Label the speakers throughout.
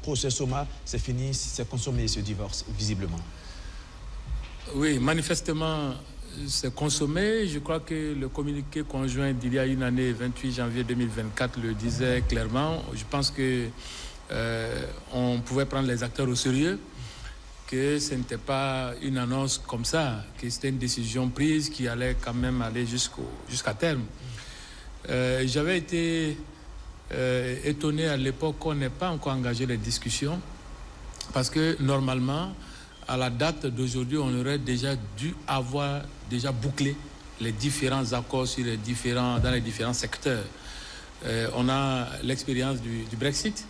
Speaker 1: procès Soma, c'est fini, c'est consommé ce divorce, visiblement.
Speaker 2: Oui, manifestement, c'est consommé. Je crois que le communiqué conjoint d'il y a une année, 28 janvier 2024, le disait clairement. Je pense que on pouvait prendre les acteurs au sérieux, que ce n'était pas une annonce comme ça, que c'était une décision prise qui allait quand même aller jusqu'à terme. J'avais été étonné à l'époque qu'on n'ait pas encore engagé les discussions, parce que normalement, à la date d'aujourd'hui, on aurait déjà dû avoir déjà bouclé les différents accords dans les différents secteurs. On a l'expérience du Brexit.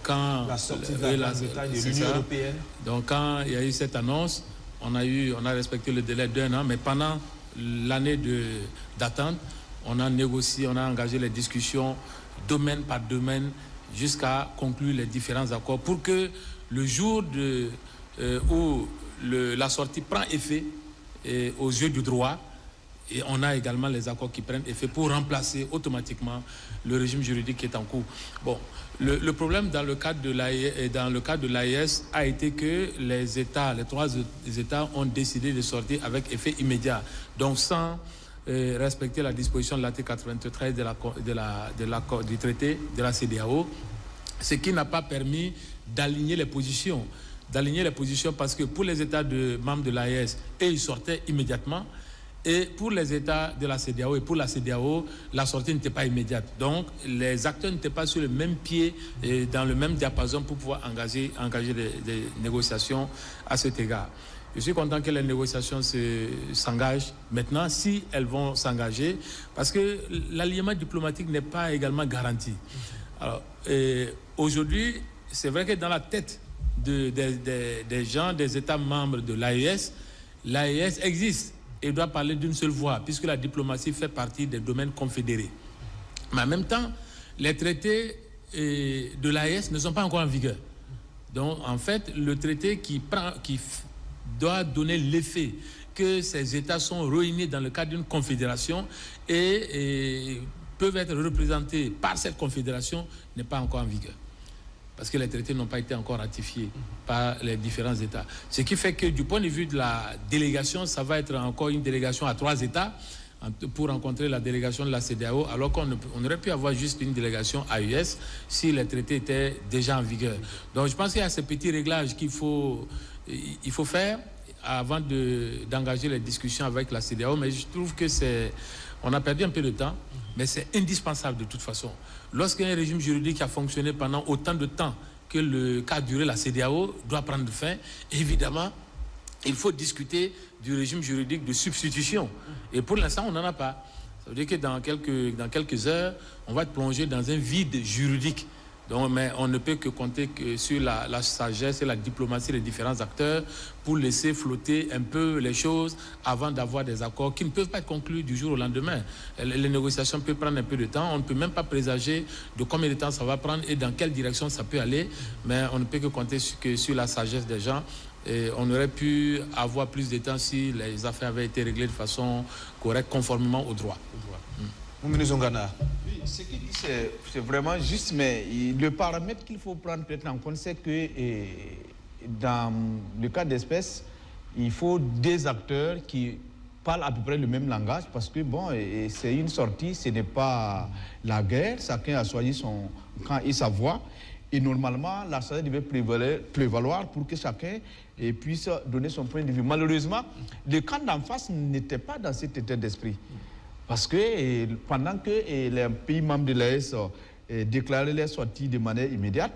Speaker 2: Quand
Speaker 1: la sortie de l'Union européenne.
Speaker 2: Donc quand il y a eu cette annonce, on a respecté le délai d'1 an, mais pendant l'année d'attente, on a négocié, on a engagé les discussions domaine par domaine jusqu'à conclure les différents accords pour que le jour où la sortie prend effet aux yeux du droit, et on a également les accords qui prennent effet pour remplacer automatiquement le régime juridique qui est en cours. Bon, le problème dans le cadre de l'AES a été que les trois États ont décidé de sortir avec effet immédiat, donc sans respecter la disposition de l'article 93 de l'accord du traité de la CEDEAO, ce qui n'a pas permis d'aligner les positions. Parce que pour les États membres de l'AES, ils sortaient immédiatement. Et pour les États de la CEDEAO et pour la CEDEAO, la sortie n'était pas immédiate. Donc, les acteurs n'étaient pas sur le même pied et dans le même diapason pour pouvoir engager des négociations à cet égard. Je suis content que les négociations s'engagent maintenant, si elles vont s'engager, parce que l'alignement diplomatique n'est pas également garanti. Alors, aujourd'hui, c'est vrai que dans la tête des gens, des États membres de l'AES existe et doit parler d'une seule voix, puisque la diplomatie fait partie des domaines confédérés. Mais en même temps, les traités de l'AES ne sont pas encore en vigueur. Donc, en fait, le traité qui doit donner l'effet que ces États sont réunis dans le cadre d'une confédération et peuvent être représentés par cette confédération n'est pas encore en vigueur. Parce que les traités n'ont pas été encore ratifiés par les différents États. Ce qui fait que du point de vue de la délégation, ça va être encore une délégation à 3 États pour rencontrer la délégation de la CEDEAO, alors qu'on aurait pu avoir juste une délégation AES si les traités étaient déjà en vigueur. Donc je pense qu'il y a ces petits réglages qu'il faut faire avant d'engager les discussions avec la CEDEAO, mais je trouve que on a perdu un peu de temps, mais c'est indispensable de toute façon. Lorsqu'il y a un régime juridique qui a fonctionné pendant autant de temps que le cas duré, la CEDEAO doit prendre fin, évidemment, il faut discuter du régime juridique de substitution. Et pour l'instant, on n'en a pas. Ça veut dire que dans quelques heures, on va être plongé dans un vide juridique. Donc, mais on ne peut que compter sur la sagesse et la diplomatie des différents acteurs pour laisser flotter un peu les choses avant d'avoir des accords qui ne peuvent pas être conclus du jour au lendemain. Les négociations peuvent prendre un peu de temps. On ne peut même pas présager de combien de temps ça va prendre et dans quelle direction ça peut aller. Mais on ne peut que compter sur la sagesse des gens. Et on aurait pu avoir plus de temps si les affaires avaient été réglées de façon correcte, conformément au droit.
Speaker 3: Oui, ce qu'il dit, c'est vraiment juste, mais le paramètre qu'il faut prendre peut-être en compte, c'est que dans le cas d'espèce, il faut des acteurs qui parlent à peu près le même langage, parce que bon, c'est une sortie, ce n'est pas la guerre, chacun a choisi son camp et sa voix, et normalement, la sagesse devait prévaloir pour que chacun puisse donner son point de vue. Malheureusement, le camp d'en face n'était pas dans cet état d'esprit. Parce que pendant que les pays membres de l'AES déclaraient les sorties de manière immédiate,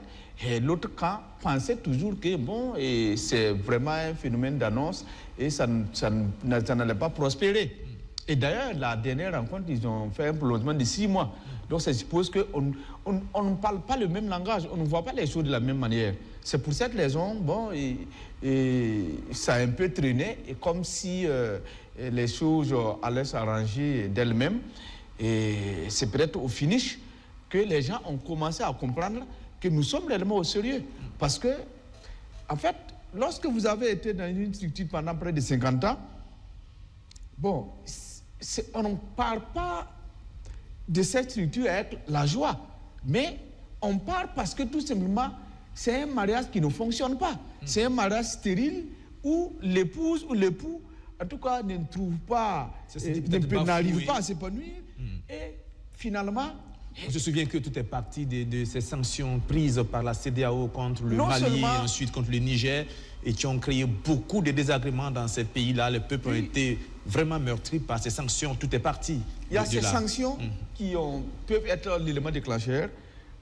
Speaker 3: l'autre camp pensait toujours que bon, c'est vraiment un phénomène d'annonce et ça n'allait pas prospérer. Et d'ailleurs, la dernière rencontre, ils ont fait un prolongement de 6 mois. Donc ça suppose qu'on ne parle pas le même langage, on ne voit pas les choses de la même manière. C'est pour cette raison, bon, ça a un peu traîné, et comme si les choses allaient s'arranger d'elles-mêmes. Et c'est peut-être au finish que les gens ont commencé à comprendre que nous sommes réellement au sérieux. Parce que, en fait, lorsque vous avez été dans une structure pendant près de 50 ans, bon, on ne parle pas de cette structure avec la joie, mais on parle parce que tout simplement, c'est un mariage qui ne fonctionne pas. C'est un mariage stérile où l'épouse ou l'époux, en tout cas, ne trouve pas, n'arrive pas à s'épanouir. Et finalement...
Speaker 1: On se souvient que tout est parti de ces sanctions prises par la CEDEAO contre le Mali et ensuite contre le Niger et qui ont créé beaucoup de désagréments dans ces pays-là. Les peuples ont été vraiment meurtris par ces sanctions. Tout est parti.
Speaker 3: Il y a ces sanctions qui peuvent être l'élément déclencheur,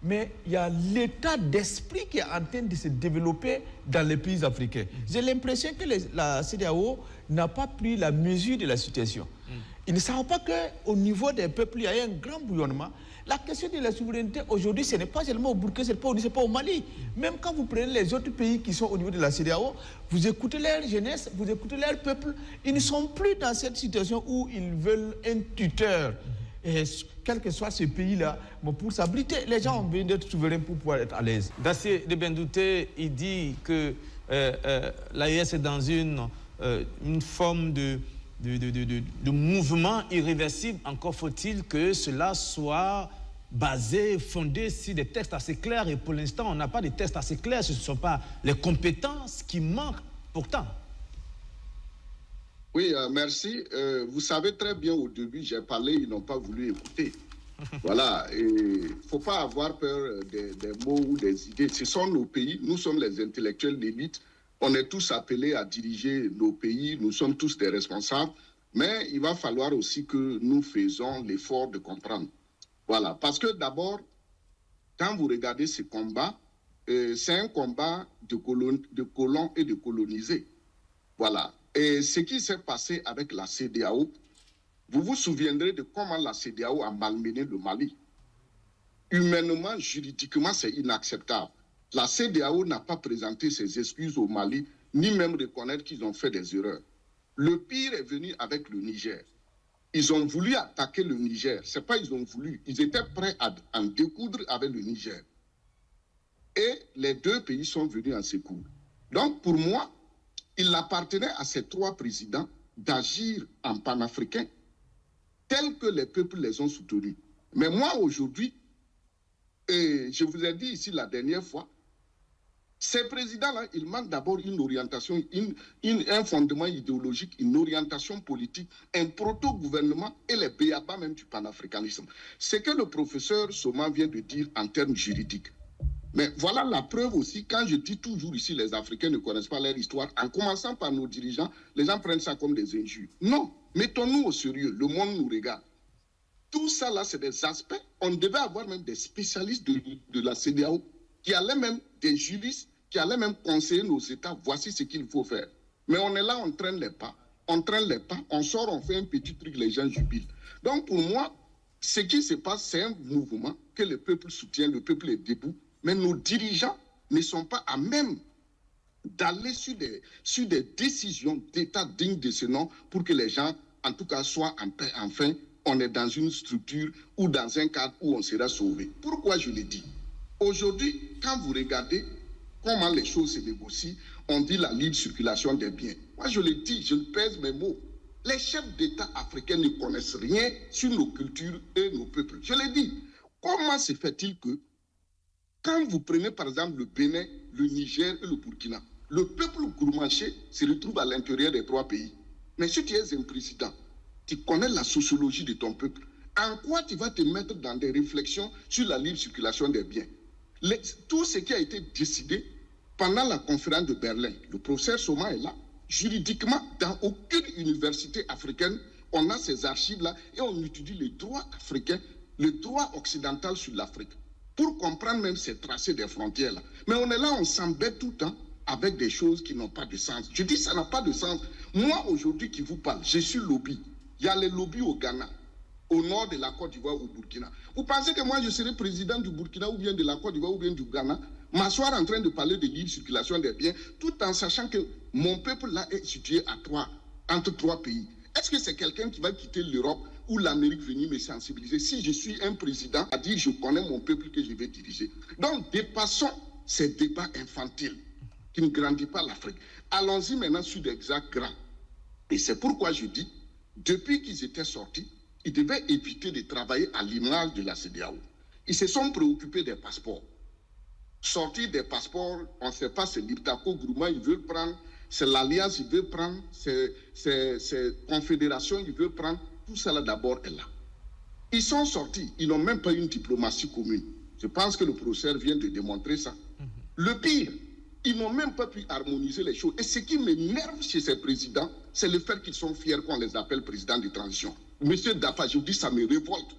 Speaker 3: mais il y a l'état d'esprit qui est en train de se développer dans les pays africains. J'ai l'impression que la CEDEAO n'a pas pris la mesure de la situation. Ils ne savent pas qu'au niveau des peuples, il y a un grand bouillonnement. La question de la souveraineté aujourd'hui, ce n'est pas seulement au Burkina, ce n'est pas au Mali. Même quand vous prenez les autres pays qui sont au niveau de la CEDEAO, vous écoutez leur jeunesse, vous écoutez leur peuple, ils ne sont plus dans cette situation où ils veulent un tuteur. Et quel que soit ce pays-là, pour s'abriter, les gens ont besoin d'être souverains pour pouvoir être à l'aise.
Speaker 1: Dacier de Bendouté, il dit que l'AES est dans une forme de mouvement irréversible. Encore faut-il que cela soit basé, fondé sur des textes assez clairs. Et pour l'instant, on n'a pas de textes assez clairs. Ce ne sont pas les compétences qui manquent pourtant.
Speaker 4: Oui, merci. Vous savez très bien, au début, j'ai parlé, ils n'ont pas voulu écouter. Voilà. Il ne faut pas avoir peur des mots ou des idées. Ce sont nos pays. Nous sommes les intellectuels d'élite. On est tous appelés à diriger nos pays, nous sommes tous des responsables, mais il va falloir aussi que nous faisons l'effort de comprendre. Voilà, parce que d'abord, quand vous regardez ce combat, c'est un combat de colons et de colonisés. Voilà, et ce qui s'est passé avec la CEDEAO, vous vous souviendrez de comment la CEDEAO a malmené le Mali. Humainement, juridiquement, c'est inacceptable. La CEDEAO n'a pas présenté ses excuses au Mali, ni même reconnaître qu'ils ont fait des erreurs. Le pire est venu avec le Niger. Ils ont voulu attaquer le Niger. C'est pas ils ont voulu. Ils étaient prêts à en découdre avec le Niger. Et les deux pays sont venus en secours. Donc, pour moi, il appartenait à ces trois présidents d'agir en panafricain tel que les peuples les ont soutenus. Mais moi, aujourd'hui, et je vous ai dit ici la dernière fois, ces présidents-là, ils manquent d'abord une orientation, un fondement idéologique, une orientation politique, un proto-gouvernement et les béabas même du panafricanisme. C'est que le professeur Soma vient de dire en termes juridiques. Mais voilà la preuve aussi, quand je dis toujours ici, les Africains ne connaissent pas leur histoire, en commençant par nos dirigeants, les gens prennent ça comme des injures. Non, mettons-nous au sérieux, le monde nous regarde. Tout ça là, c'est des aspects. On devait avoir même des spécialistes de la CEDEAO qui allaient même, des juristes, qui allaient même conseiller nos États, voici ce qu'il faut faire. Mais on est là, on traîne les pas, on sort, on fait un petit truc, les gens jubilent. Donc pour moi, ce qui se passe, c'est un mouvement que le peuple soutient, le peuple est debout, mais nos dirigeants ne sont pas à même d'aller sur des décisions d'État dignes de ce nom pour que les gens, en tout cas, soient en paix. Enfin, on est dans une structure ou dans un cadre où on sera sauvé. Pourquoi je le dis? Aujourd'hui, quand vous regardez comment les choses se négocient, on dit la libre circulation des biens. Moi, je le dis, je pèse mes mots. Les chefs d'État africains ne connaissent rien sur nos cultures et nos peuples. Je le dis. Comment se fait-il que, quand vous prenez par exemple le Bénin, le Niger et le Burkina, le peuple gourmanché se retrouve à l'intérieur des trois pays. Mais si tu es un président, tu connais la sociologie de ton peuple, en quoi tu vas te mettre dans des réflexions sur la libre circulation des biens? Tout ce qui a été décidé pendant la conférence de Berlin, le professeur Soma est là. Juridiquement, dans aucune université africaine, on a ces archives-là et on étudie les droits africains, le droit occidental sur l'Afrique, pour comprendre même ces tracés des frontières-là. Mais on est là, on s'embête tout le temps avec des choses qui n'ont pas de sens. Je dis ça n'a pas de sens. Moi, aujourd'hui, qui vous parle, je suis lobby. Il y a les lobbies au Ghana, au nord de la Côte d'Ivoire, au Burkina. Vous pensez que moi, je serai président du Burkina ou bien de la Côte d'Ivoire ou bien du Ghana, m'asseoir en train de parler de libre circulation des biens, tout en sachant que mon peuple là est situé entre trois pays? Est-ce que c'est quelqu'un qui va quitter l'Europe ou l'Amérique venir me sensibiliser si je suis un président à dire je connais mon peuple que je vais diriger? Donc, dépassons ces débats infantiles qui ne grandissent pas l'Afrique. Allons-y maintenant sur des axes grands. Et c'est pourquoi je dis, depuis qu'ils étaient sortis, ils devaient éviter de travailler à l'image de la CEDEAO. Ils se sont préoccupés des passeports. sortir des passeports, on ne sait pas, c'est l'Iptako Gourma, il veut prendre, c'est l'Alliance, il veut prendre, c'est Confédération, il veut prendre, tout cela d'abord est là. Ils sont sortis, ils n'ont même pas une diplomatie commune. Je pense que le professeur vient de démontrer ça. Le pire, ils n'ont même pas pu harmoniser les choses. Et ce qui m'énerve chez ces présidents, c'est le fait qu'ils sont fiers qu'on les appelle présidents de transition. Monsieur Dafa, je vous dis, ça me révolte.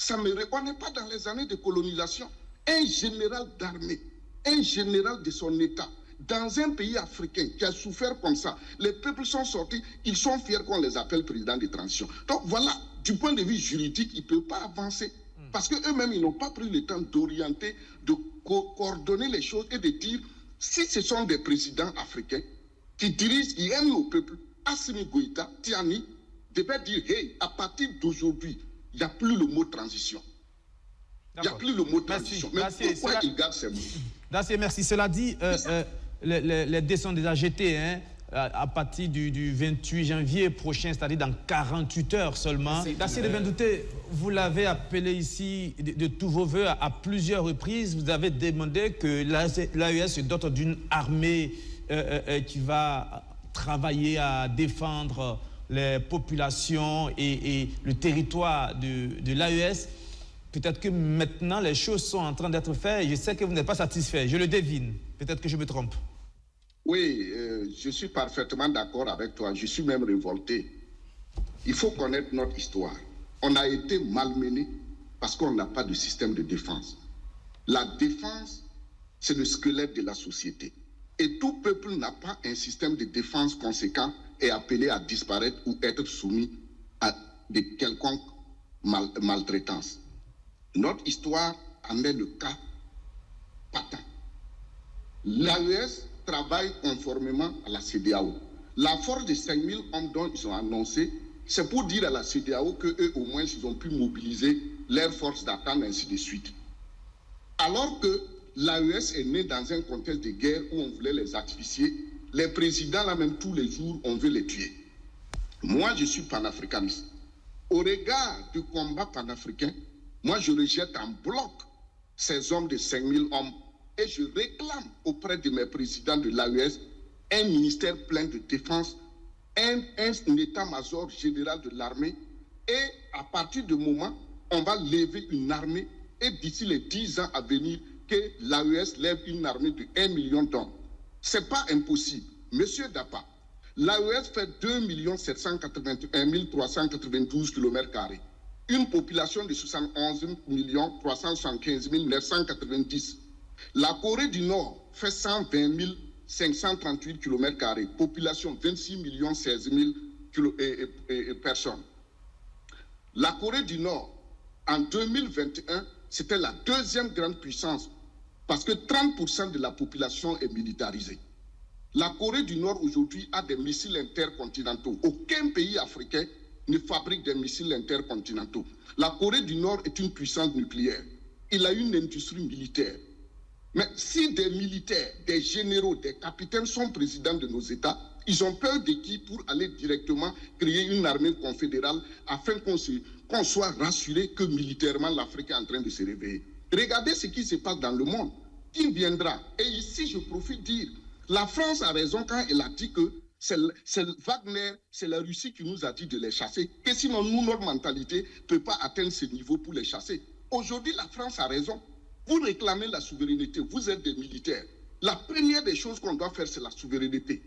Speaker 4: On n'est pas dans les années de colonisation. Un général d'armée, un général de son État, dans un pays africain qui a souffert comme ça, les peuples sont sortis, ils sont fiers qu'on les appelle présidents de transition. Donc voilà, du point de vue juridique, ils ne peuvent pas avancer. Parce qu'eux-mêmes, ils n'ont pas pris le temps d'orienter, de coordonner les choses et de dire, si ce sont des présidents africains qui dirigent, qui aiment nos peuples, Assimi Goïta, Tiani, devait dire, hey, à partir d'aujourd'hui, il n'y a plus le mot transition. Il n'y a plus le mot transition. Mais pourquoi ils gardent ces mots?
Speaker 1: Dacier, merci. Cela dit, les dés sont déjà jetés, hein, à partir du 28 janvier prochain, c'est-à-dire dans 48 heures seulement. Dacier de Bendouté, vous l'avez appelé ici de tous vos voeux à plusieurs reprises. Vous avez demandé que l'AES se dote d'une armée qui va travailler à défendre les populations et le territoire de l'AES. Peut-être que maintenant, les choses sont en train d'être faites. Je sais que vous n'êtes pas satisfait. Je le devine. Peut-être que je me trompe.
Speaker 4: Oui, je suis parfaitement d'accord avec toi. Je suis même révolté. Il faut connaître notre histoire. On a été malmenés parce qu'on n'a pas de système de défense. La défense, c'est le squelette de la société. Et tout peuple n'a pas un système de défense conséquent et appelé à disparaître ou être soumis à de quelconque maltraitance. Notre histoire en est le cas patent. L'AES travaille conformément à la CEDEAO. La force de 5000 hommes dont ils ont annoncé, c'est pour dire à la CEDEAO qu'eux, au moins, ils ont pu mobiliser leurs forces d'attente, ainsi de suite. Alors que l'AES est née dans un contexte de guerre où on voulait les asphyxier, les présidents, là même, tous les jours, on veut les tuer. Moi, je suis panafricaniste. Au regard du combat panafricain, moi, je rejette en bloc ces hommes de 5000 hommes et je réclame auprès de mes présidents de l'AES un ministère plein de défense, un état-major général de l'armée et à partir du moment, on va lever une armée et d'ici les 10 ans à venir, que l'AES lève une armée de 1 million d'hommes. Ce n'est pas impossible. Monsieur Dapa, l'AES fait 2 781 392 km². Une population de 71 375 990. La Corée du Nord fait 120 538 km², population 26 16 000 personnes. La Corée du Nord, en 2021, c'était la deuxième grande puissance parce que 30% de la population est militarisée. La Corée du Nord aujourd'hui a des missiles intercontinentaux. Aucun pays africain ne fabrique des missiles intercontinentaux. La Corée du Nord est une puissance nucléaire. Il a une industrie militaire. Mais si des militaires, des généraux, des capitaines sont présidents de nos États, ils ont peur de qui pour aller directement créer une armée confédérale afin qu'on soit rassuré que militairement l'Afrique est en train de se réveiller. Regardez ce qui se passe dans le monde. Qui viendra? Et ici, je profite de dire, la France a raison quand elle a dit que c'est Wagner, c'est la Russie qui nous a dit de les chasser. Et sinon, nous, notre mentalité ne peut pas atteindre ce niveau pour les chasser. Aujourd'hui, la France a raison. Vous réclamez la souveraineté, vous êtes des militaires. La première des choses qu'on doit faire, c'est la souveraineté.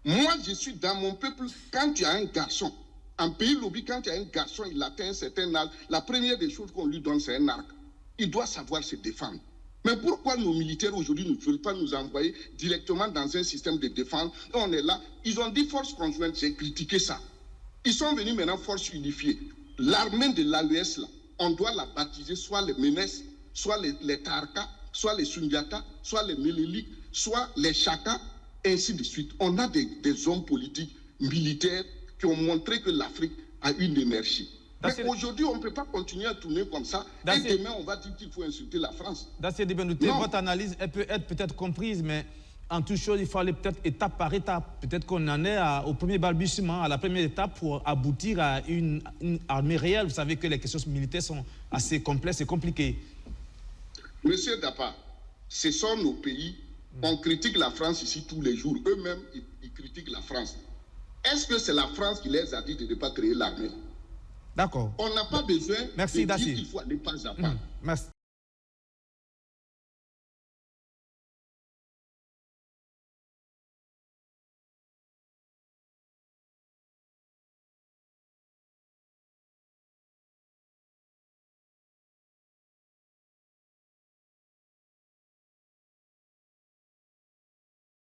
Speaker 4: Moi, je suis dans mon peuple, quand tu as un garçon, en pays lobby, quand tu as un garçon, il atteint un certain âge, la première des choses qu'on lui donne, c'est un arc. Il doit savoir se défendre. Mais pourquoi nos militaires aujourd'hui ne veulent pas nous envoyer directement dans un système de défense? On est là, ils ont dit force conjointe, j'ai critiqué ça. Ils sont venus maintenant force unifiée. L'armée de l'AES, là, on doit la baptiser soit les Ménès, soit les Tarka, soit les Sundiata, soit les Méléliques, soit les Chaka, ainsi de suite. On a des hommes politiques, militaires, qui ont montré que l'Afrique a une énergie. Mais aujourd'hui, on ne peut pas continuer à tourner comme ça. Et demain, on va dire qu'il faut insulter la France.
Speaker 1: Dacier de Bendouté, votre analyse, elle peut être peut-être comprise, mais en toute chose, il faut aller peut-être étape par étape. Peut-être qu'on en est au premier balbutiement, à la première étape pour aboutir à une armée réelle. Vous savez que les questions militaires sont assez complexes et compliquées.
Speaker 4: Monsieur Dapa, Ce sont nos pays. On critique la France ici tous les jours. Eux-mêmes, ils critiquent la France. Est-ce que c'est la France qui les a dit de ne pas créer l'armée?
Speaker 1: D'accord.
Speaker 4: On n'a pas besoin
Speaker 1: de dire
Speaker 4: qu'il faut aller pas à pas.
Speaker 1: Merci.